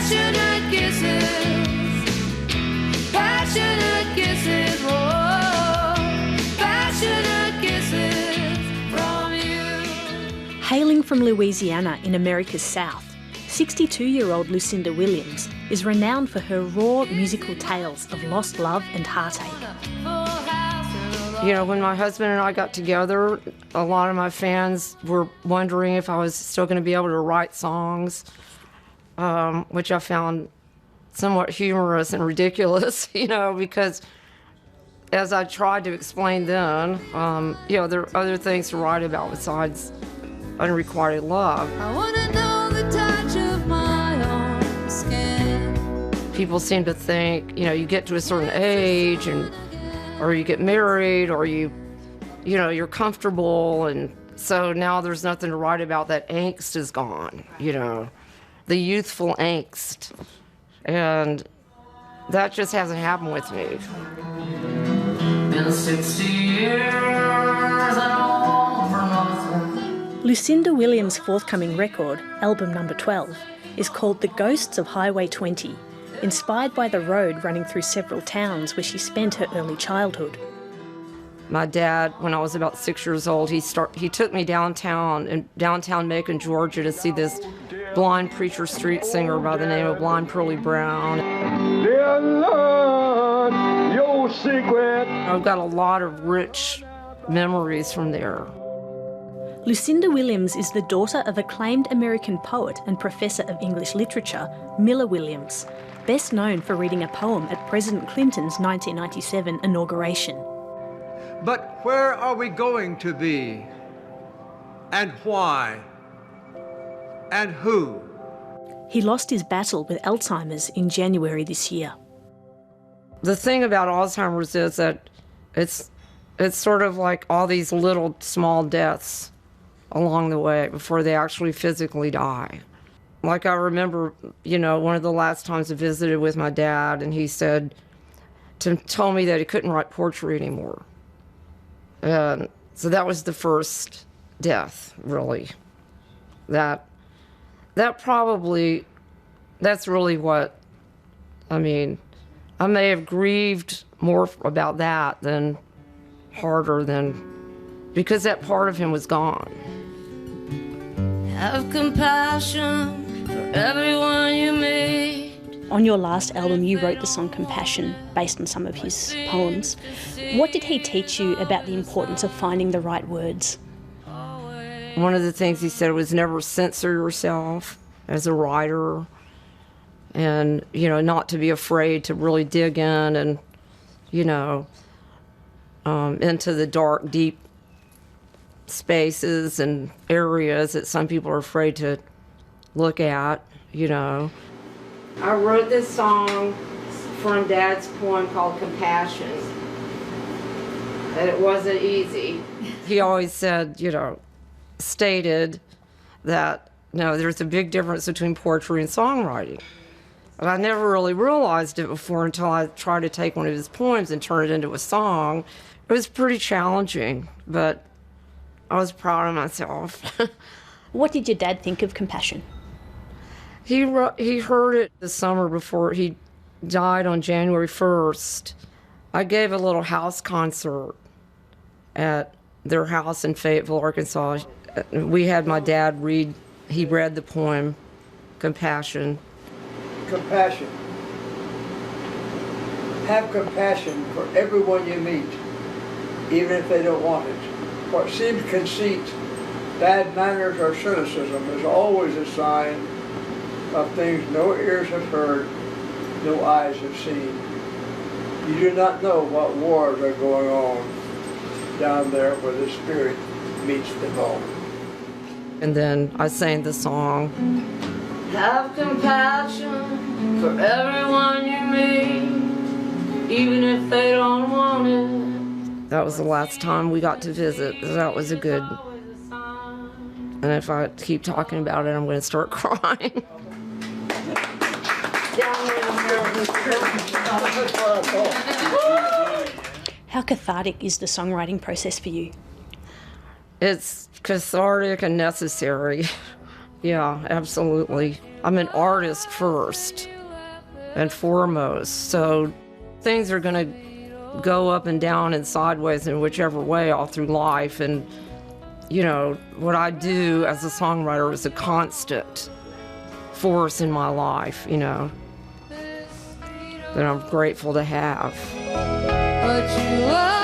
Passionate kisses, oh, passionate kisses from you. Hailing from Louisiana in America's South, 62-year-old Lucinda Williams is renowned for her raw musical tales of lost love and heartache. You know, when my husband and I got together, a lot of my fans were wondering if I was still going to be able to write songs, which I found somewhat humorous and ridiculous, you know, because as I tried to explain then, you know, there are other things to write about besides unrequited love. I wanna know the touch of my own skin. People seem to think, you know, you get to a certain age or you get married or you know, you're comfortable, and so now there's nothing to write about. That angst is gone, you know, the youthful angst. And that just hasn't happened with me. Been 60 years and all for nothing. Lucinda Williams' forthcoming record, album number 12, is called The Ghosts of Highway 20, inspired by the road running through several towns where she spent her early childhood. My dad, when I was about 6 years old, he took me in downtown Macon, Georgia, to see this blind preacher street singer by the name of Blind Pearlie Brown. Dear Lord, your secret. I've got a lot of rich memories from there. Lucinda Williams is the daughter of acclaimed American poet and professor of English literature, Miller Williams, best known for reading a poem at President Clinton's 1997 inauguration. But where are we going to be? And why? And who? He lost his battle with Alzheimer's in January this year. The thing about Alzheimer's is that it's sort of like all these little small deaths along the way before they actually physically die. Like I remember, you know, one of the last times I visited with my dad, and he told me that he couldn't write poetry anymore. And so that was the first death, really. That's really what, I mean, I may have grieved more about that than because that part of him was gone. Have compassion for everyone you meet. On your last album, you wrote the song Compassion based on some of his poems. What did he teach you about the importance of finding the right words? One of the things he said was never censor yourself as a writer, and, you know, not to be afraid to really dig in and, you know, into the dark, deep spaces and areas that some people are afraid to look at, you know. I wrote this song from Dad's poem called Compassion, and it wasn't easy. He always said, you know, stated that, no, there's a big difference between poetry and songwriting. And I never really realized it before until I tried to take one of his poems and turn it into a song. It was pretty challenging, but I was proud of myself. What did your dad think of Compassion? He heard it the summer before he died on January 1st. I gave a little house concert at their house in Fayetteville, Arkansas. We had my dad read the poem, Compassion. Compassion. Have compassion for everyone you meet, even if they don't want it. What seems conceit, bad manners, or cynicism is always a sign of things no ears have heard, no eyes have seen. You do not know what wars are going on down there where the spirit meets the bone. And then I sang the song. Have compassion for everyone you meet, even if they don't want it. That was the last time we got to visit. That was a good, and if I keep talking about it, I'm going to start crying. How cathartic is the songwriting process for you? It's cathartic and necessary. Yeah, absolutely. I'm an artist first and foremost, so things are going to go up and down and sideways in whichever way all through life. And, you know, what I do as a songwriter is a constant force in my life, you know, that I'm grateful to have. But you